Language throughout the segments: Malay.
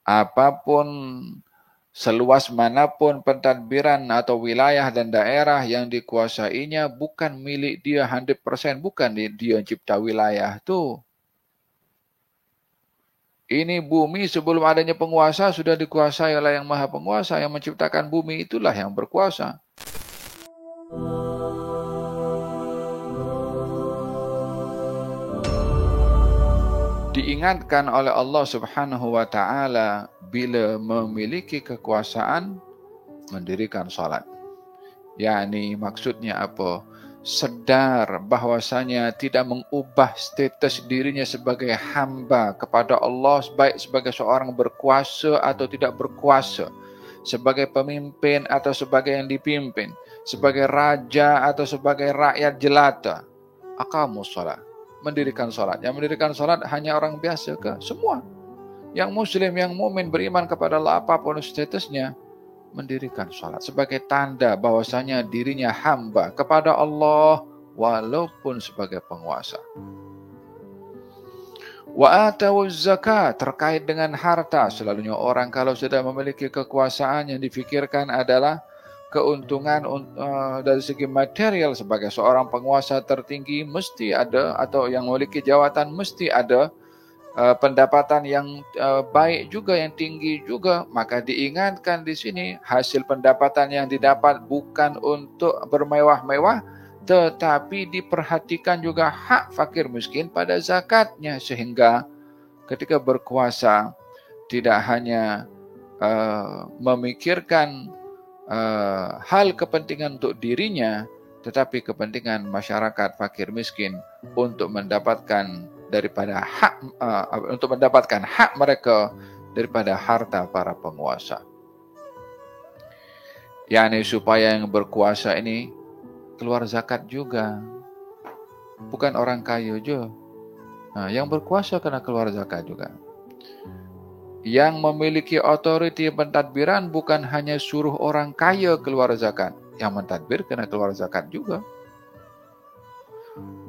Apapun seluas manapun pentadbiran atau wilayah dan daerah yang dikuasainya bukan milik dia 100%, bukan dia cipta wilayah tu. Ini bumi sebelum adanya penguasa sudah dikuasai oleh yang maha penguasa, yang menciptakan bumi itulah yang berkuasa. Diingatkan oleh Allah Subhanahu wa taala bila memiliki kekuasaan mendirikan salat. Yani maksudnya apa? Sedar bahwasanya tidak mengubah status dirinya sebagai hamba kepada Allah baik sebagai seorang berkuasa atau tidak berkuasa, sebagai pemimpin atau sebagai yang dipimpin, sebagai raja atau sebagai rakyat jelata. Aqamus shalah, mendirikan salat. Yang mendirikan salat hanya orang biasa ke? Semua. Yang muslim, yang mukmin beriman kepada Allah apapun statusnya, mendirikan salat sebagai tanda bahwasanya dirinya hamba kepada Allah walaupun sebagai penguasa. Wa atawuz zakat, terkait dengan harta. Selalunya orang kalau sudah memiliki kekuasaan yang difikirkan adalah keuntungan dari segi material. Sebagai seorang penguasa tertinggi mesti ada, atau yang memiliki jawatan mesti ada pendapatan yang baik juga, yang tinggi juga. Maka diingatkan di sini hasil pendapatan yang didapat bukan untuk bermewah-mewah, tetapi diperhatikan juga hak fakir miskin pada zakatnya, sehingga ketika berkuasa tidak hanya memikirkan hal kepentingan untuk dirinya, tetapi kepentingan masyarakat fakir miskin untuk mendapatkan hak mereka daripada harta para penguasa. Yani supaya yang berkuasa ini keluar zakat juga, bukan orang kaya je. Yang berkuasa kena keluar zakat juga. Yang memiliki otoriti pentadbiran bukan hanya suruh orang kaya keluar zakat, yang mentadbir kena keluar zakat juga.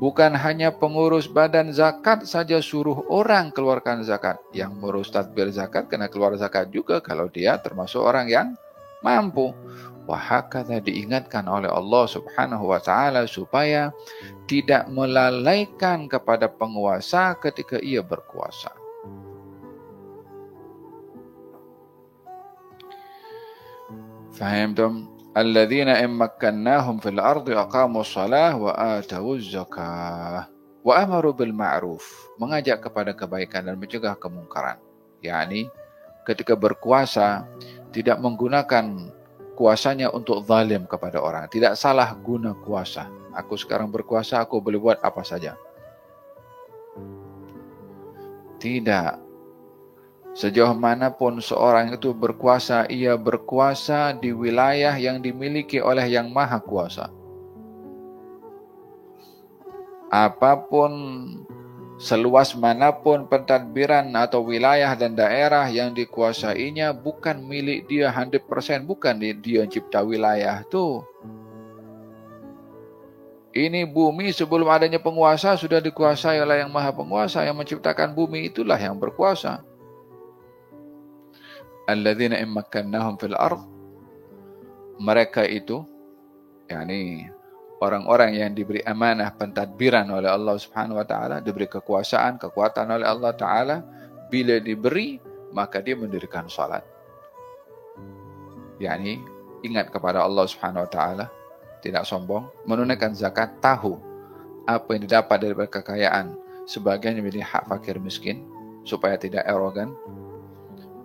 Bukan hanya pengurus badan zakat saja suruh orang keluarkan zakat, yang mengurus tadbir zakat kena keluar zakat juga kalau dia termasuk orang yang mampu. Wahakadha, diingatkan oleh Allah Subhanahu wa taala supaya tidak melalaikan kepada penguasa ketika ia berkuasa. Fahamtum? Alladzina immakkannahum fil ardi aqamus shalah wa atawuz zakah wa amaru bil ma'ruf, mengajak kepada kebaikan dan mencegah kemungkaran. Yani ketika berkuasa tidak menggunakan kuasanya untuk zalim kepada orang, tidak salah guna kuasa. Aku sekarang berkuasa, aku boleh buat apa saja. Tidak. Sejauh manapun seorang itu berkuasa, ia berkuasa di wilayah yang dimiliki oleh yang maha kuasa. Apapun seluas manapun pentadbiran atau wilayah dan daerah yang dikuasainya bukan milik dia 100%, bukan dia cipta wilayah tu. Ini bumi sebelum adanya penguasa sudah dikuasai oleh yang maha penguasa, yang menciptakan bumi itulah yang berkuasa. Alladzina immakkannahum fil ard, mereka itu yakni orang-orang yang diberi amanah pentadbiran oleh Allah Subhanahu wa taala, diberi kekuasaan, kekuatan oleh Allah taala, bila diberi maka dia mendirikan salat. Yakni ingat kepada Allah Subhanahu wa taala, tidak sombong, menunaikan zakat, tahu apa yang didapat dari kekayaan sebagian menjadi hak fakir miskin supaya tidak arogan.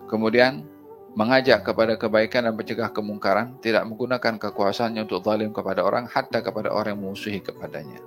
Kemudian mengajak kepada kebaikan dan mencegah kemungkaran, tidak menggunakan kekuasaannya untuk zalim kepada orang, hatta kepada orang yang memusuhi kepadanya.